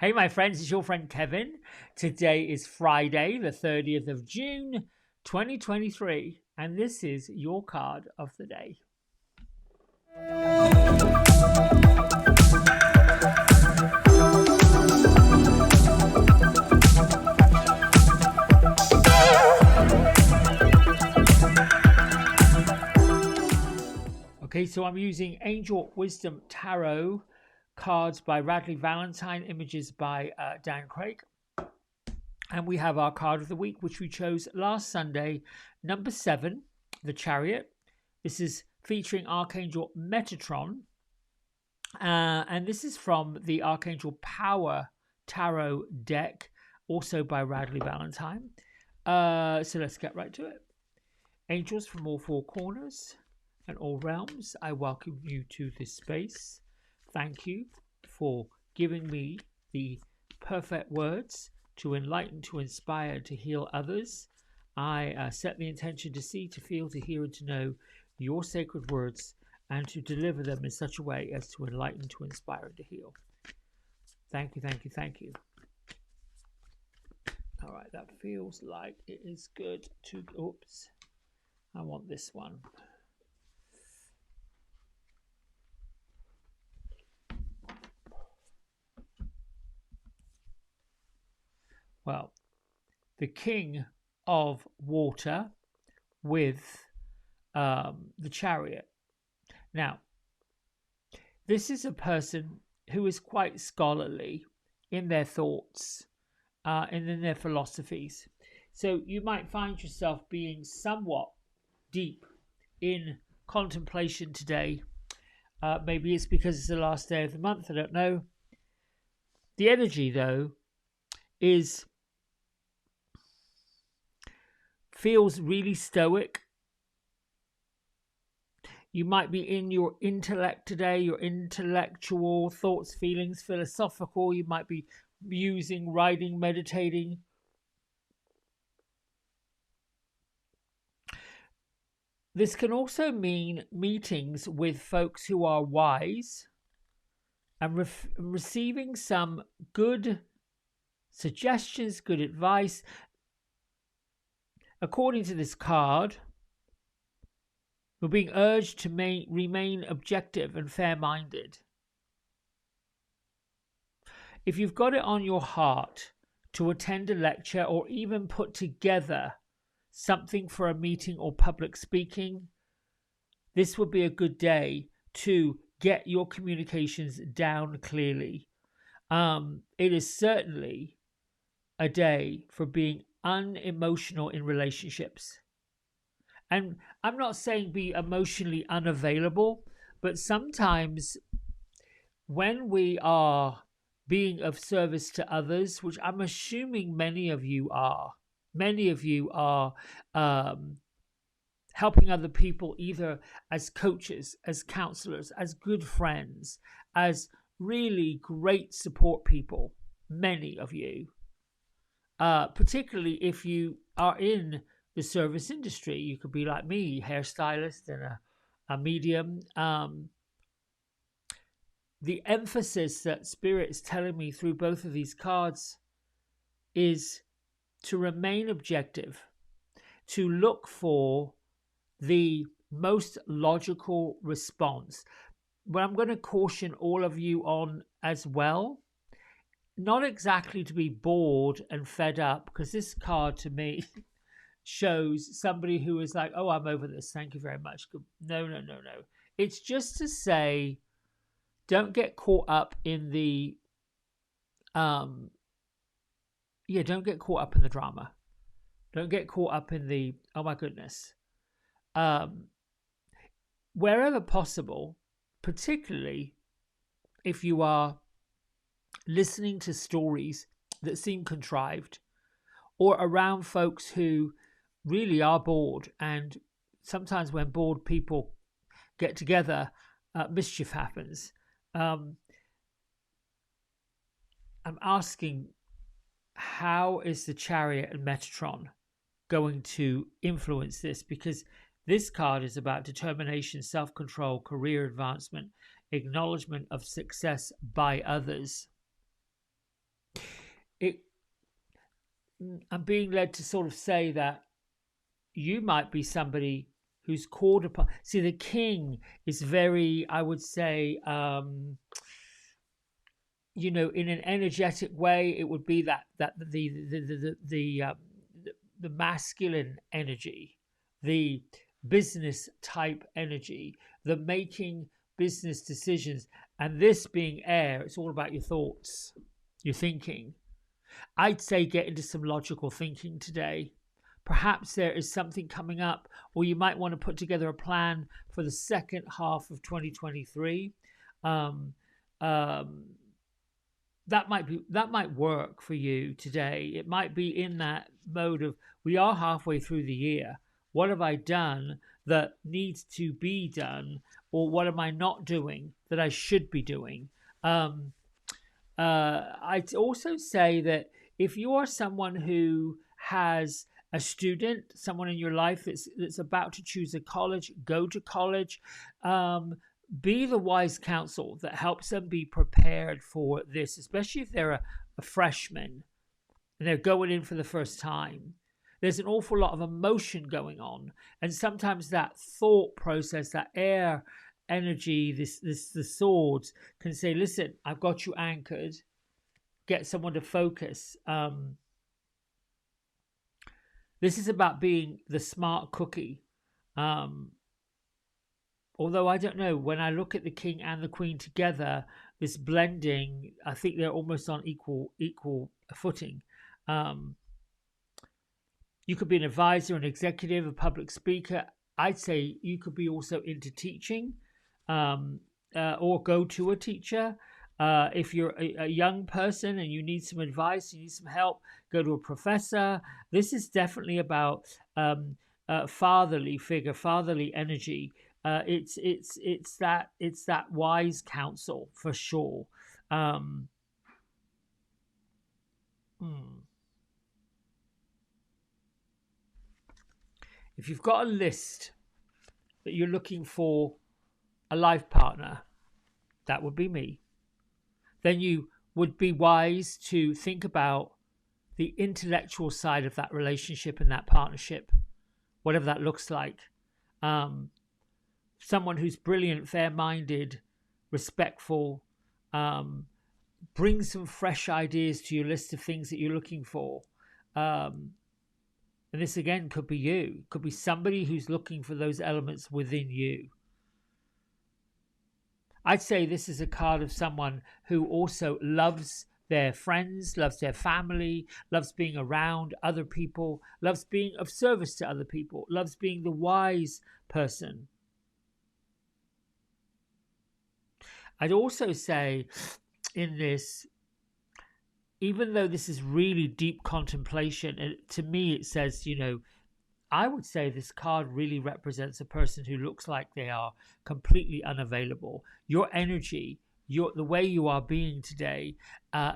Hey, my friends, it's your friend Kevin. Today is Friday, the 30th of June, 2023, and this is your card of the day. Okay, so I'm using Angel Wisdom Tarot cards by Radleigh Valentine, images by Dan Craig. And we have our card of the week, which we chose last Sunday, number 7, the Chariot. This is featuring Archangel Metatron. And this is from the Archangel Power Tarot deck, also by Radleigh Valentine. So let's get right to it. Angels from all four corners and all realms, I welcome you to this space. Thank you for giving me the perfect words to enlighten, to inspire, to heal others. I set the intention to see, to feel, to hear, and to know your sacred words, and to deliver them in such a way as to enlighten, to inspire, and to heal. Thank you, thank you, thank you. All right, that feels like it is good to... Oops, I want this one. Well, the King of Water with the Chariot. Now, this is a person who is quite scholarly in their thoughts and in their philosophies. So you might find yourself being somewhat deep in contemplation today. Maybe it's because it's the last day of the month, I don't know. The energy, though, feels really stoic. You might be in your intellect today, your intellectual thoughts, feelings, philosophical. You might be musing, writing, meditating. This can also mean meetings with folks who are wise and receiving some good suggestions, good advice. According to this card, we're being urged to remain objective and fair-minded. If you've got it on your heart to attend a lecture or even put together something for a meeting or public speaking, this would be a good day to get your communications down clearly. It is certainly a day for being unemotional in relationships. And I'm not saying be emotionally unavailable, but sometimes when we are being of service to others, which I'm assuming many of you are helping other people either as coaches, as counselors, as good friends, as really great support people, many of you. Particularly if you are in the service industry. You could be like me, hairstylist and a medium. The emphasis that Spirit is telling me through both of these cards is to remain objective, to look for the most logical response. But I'm going to caution all of you on as well, not exactly to be bored and fed up, because this card to me shows somebody who is like, oh, I'm over this, thank you very much. No. It's just to say, don't get caught up in the don't get caught up in the drama. Don't get caught up in the, oh my goodness. Wherever possible, particularly if you are listening to stories that seem contrived, or around folks who really are bored, and sometimes when bored people get together, mischief happens. I'm asking, how is the Chariot and Metatron going to influence this? Because this card is about determination, self-control, career advancement, acknowledgement of success by others. it I'm being led to sort of say that you might be somebody who's called upon. See, the king is very, I would say, in an energetic way, it would be that the masculine energy, the business type energy, the making business decisions, and this being air, it's all about your thoughts, your thinking. I'd say get into some logical thinking today. Perhaps there is something coming up, or you might want to put together a plan for the second half of 2023. Um, um, that might work for you today. It might be in that mode of, we are halfway through the year. What have I done that needs to be done, or what am I not doing that I should be doing? Um, I'd also say that if you are someone who has a student, someone in your life that's about to choose a college, go to college. Be the wise counsel that helps them be prepared for this, especially if they're a freshman and they're going in for the first time. There's an awful lot of emotion going on, and sometimes that thought process, that air energy, the swords can say, "Listen, I've got you anchored. Get someone to focus." This is about being the smart cookie. Um, Although I don't know, when I look at the king and the queen together, this blending, I think they're almost on equal footing. Um, you could be an advisor, an executive, a public speaker. I'd say you could be also into teaching, or go to a teacher. If you're a young person and you need some advice, you need some help, go to a professor. This is definitely about fatherly figure, fatherly energy. It's that wise counsel for sure. Um, hmm. If you've got a list that you're looking for a life partner, that would be me. Then you would be wise to think about the intellectual side of that relationship and that partnership, whatever that looks like. Um, Someone who's brilliant, fair-minded, respectful, um, bring some fresh ideas to your list of things that you're looking for. Um, and this again could be you, could be somebody who's looking for those elements within you. I'd say this is a card of someone who also loves their friends, loves their family, loves being around other people, loves being of service to other people, loves being the wise person. I'd also say in this, even though this is really deep contemplation, and to me it says, I would say this card really represents a person who looks like they are completely unavailable. Your energy, the way you are being today,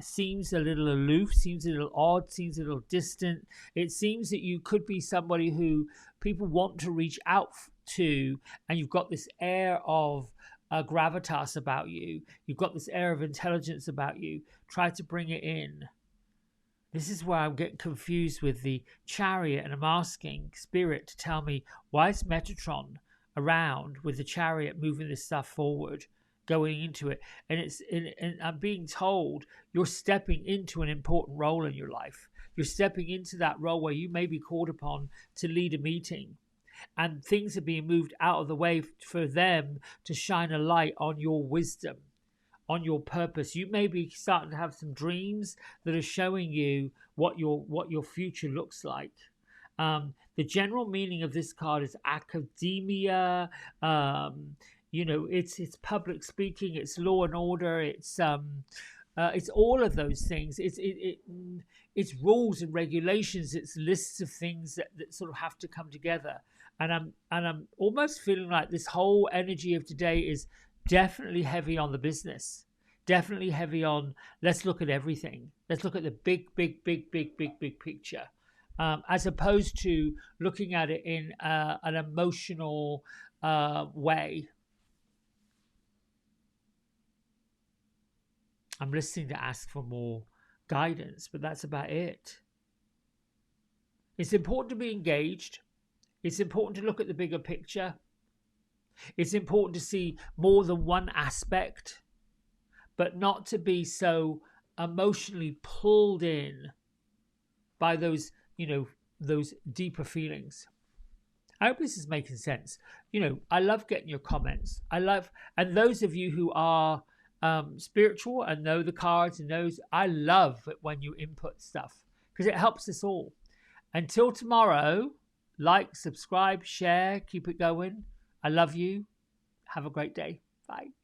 seems a little aloof, seems a little odd, seems a little distant. It seems that you could be somebody who people want to reach out to, and you've got this air of gravitas about you. You've got this air of intelligence about you. Try to bring it in. This is where I'm getting confused with the chariot, and I'm asking Spirit to tell me, why is Metatron around with the chariot moving this stuff forward, going into it? And I'm being told you're stepping into an important role in your life. You're stepping into that role where you may be called upon to lead a meeting, and things are being moved out of the way for them to shine a light on your wisdom, on your purpose. You may be starting to have some dreams that are showing you what your future looks like. The general meaning of this card is academia. It's public speaking. It's law and order. It's all of those things. It's rules and regulations. It's lists of things that sort of have to come together. And I'm almost feeling like this whole energy of today is definitely heavy on the business, definitely heavy on, let's look at everything, let's look at the big picture, as opposed to looking at it in an emotional way. I'm listening to ask for more guidance, but that's about it. It's important to be engaged. It's important to look at the bigger picture. It's important to see more than one aspect, but not to be so emotionally pulled in by those, those deeper feelings. I hope this is making sense. I love getting your comments. And those of you who are spiritual and know the cards and knows, I love it when you input stuff because it helps us all. Until tomorrow, like, subscribe, share, keep it going. I love you. Have a great day. Bye.